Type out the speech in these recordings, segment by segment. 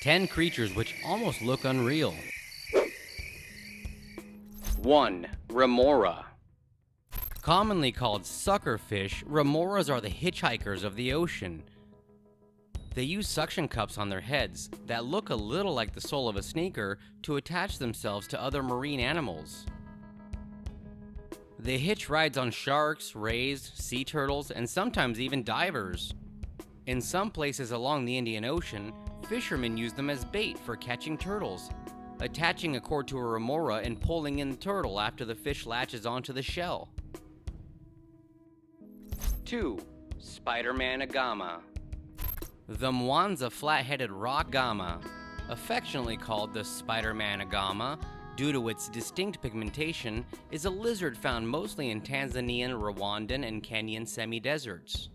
10 creatures which almost look unreal. 1. Remora. Commonly called suckerfish, remoras are the hitchhikers of the ocean. They use suction cups on their heads that look a little like the sole of a sneaker to attach themselves to other marine animals. They hitch rides on sharks, rays, sea turtles, and sometimes even divers. In some places along the Indian Ocean, fishermen use them as bait for catching turtles, attaching a cord to a remora and pulling in the turtle after the fish latches onto the shell. 2. Spider-Man AGAMA. The Mwanza flat-headed rock AGAMA, affectionately called the Spider-Man AGAMA due to its distinct pigmentation, is a lizard found mostly in Tanzanian, Rwandan, and Kenyan semi-deserts.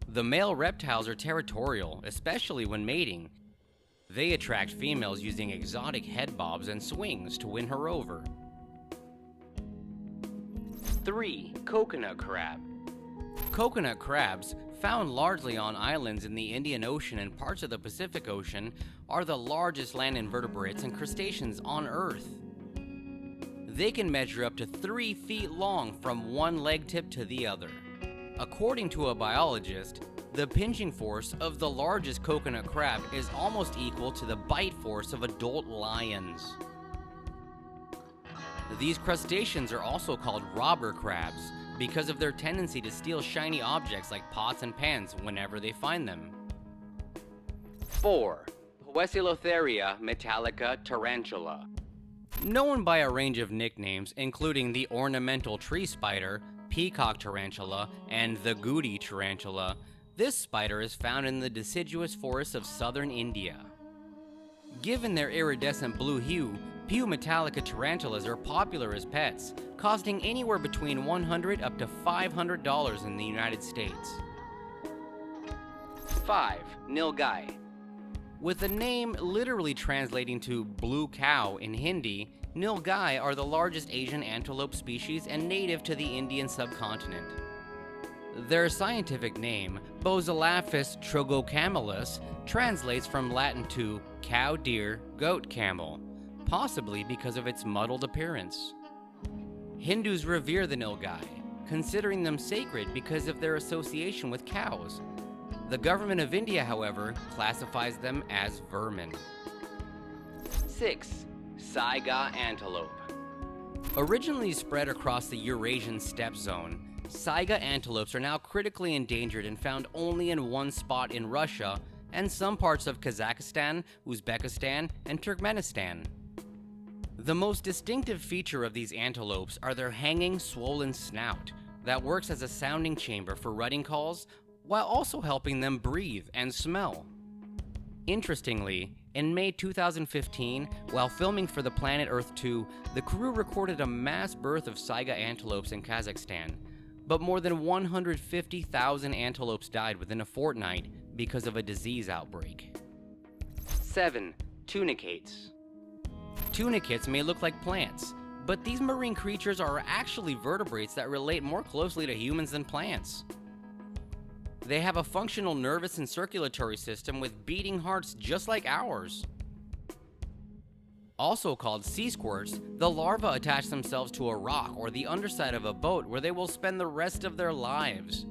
The male reptiles are territorial, especially when mating. They attract females using exotic head bobs and swings to win her over. 3. Coconut crab. Coconut crabs, found largely on islands in the Indian Ocean and parts of the Pacific Ocean, are the largest land invertebrates and crustaceans on Earth. They can measure up to 3 feet long from one leg tip to the other. According to a biologist, the pinching force of the largest coconut crab is almost equal to the bite force of adult lions. These crustaceans are also called robber crabs because of their tendency to steal shiny objects like pots and pans whenever they find them. 4. POECILOTHERIA METALLICA tarantula. Known by a range of nicknames including the ornamental tree spider, peacock tarantula, and the goody tarantula, this spider is found in the deciduous forests of southern India. Given their iridescent blue hue, P. metallica tarantulas are popular as pets, costing anywhere between $100 up to $500 in the United States. 5. Nilgai. With the name literally translating to blue cow in Hindi, Nilgai are the largest Asian antelope species and native to the Indian subcontinent. Their scientific name, Bosilaphus trogocamelus, translates from Latin to cow, deer, goat, camel, possibly because of its mottled appearance. Hindus revere the Nilgai, considering them sacred because of their association with cows. The government of India, however, classifies them as vermin. 6. SAIGA antelope. Originally spread across the Eurasian steppe zone, SAIGA antelopes are now critically endangered and found only in one spot in Russia and some parts of Kazakhstan, Uzbekistan, and Turkmenistan. The most distinctive feature of these antelopes are their hanging, swollen snout that works as a sounding chamber for rutting calls while also helping them breathe and smell. Interestingly, in May 2015, while filming for the Planet Earth 2, the crew recorded a mass birth of SAIGA antelopes in Kazakhstan, but more than 150,000 antelopes died within a fortnight because of a disease outbreak. 7. Tunicates. Tunicates may look like plants, but these marine creatures are actually vertebrates that relate more closely to humans than plants. They have a functional nervous and circulatory system with beating hearts just like ours. Also called sea squirts, the larvae attach themselves to a rock or the underside of a boat where they will spend the rest of their lives.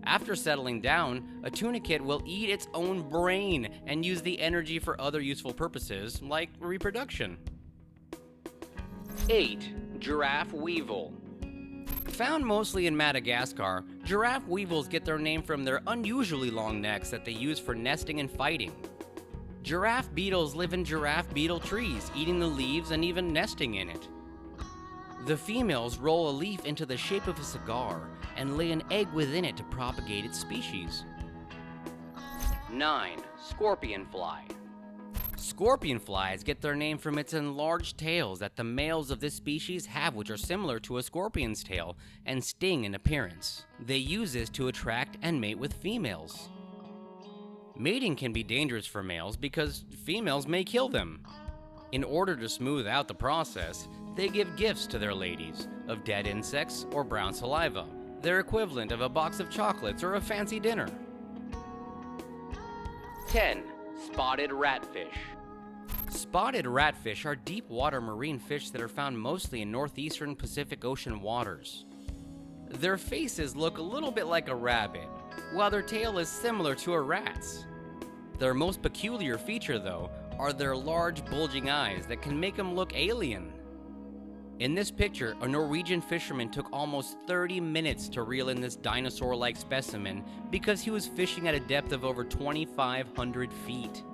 After settling down, a tunicate will eat its own brain and use the energy for other useful purposes, like reproduction. 8. Giraffe weevil. Found mostly in Madagascar, giraffe weevils get their name from their unusually long necks that they use for nesting and fighting. Giraffe beetles live in giraffe beetle trees, eating the leaves and even nesting in it. The females roll a leaf into the shape of a cigar and lay an egg within it to propagate its species. 9. Scorpion fly. Scorpion flies get their name from its enlarged tails that the males of this species have, which are similar to a scorpion's tail and sting in appearance. They use this to attract and mate with females. Mating can be dangerous for males because females may kill them. In order to smooth out the process, they give gifts to their ladies of dead insects or brown saliva, their equivalent of a box of chocolates or a fancy dinner. 10. Spotted ratfish. Spotted ratfish are deep water marine fish that are found mostly in northeastern Pacific Ocean waters. Their faces look a little bit like a rabbit, while their tail is similar to a rat's. Their most peculiar feature, though, are their large bulging eyes that can make them look alien. In this picture, a Norwegian fisherman took almost 30 minutes to reel in this dinosaur-like specimen because he was fishing at a depth of over 2,500 feet.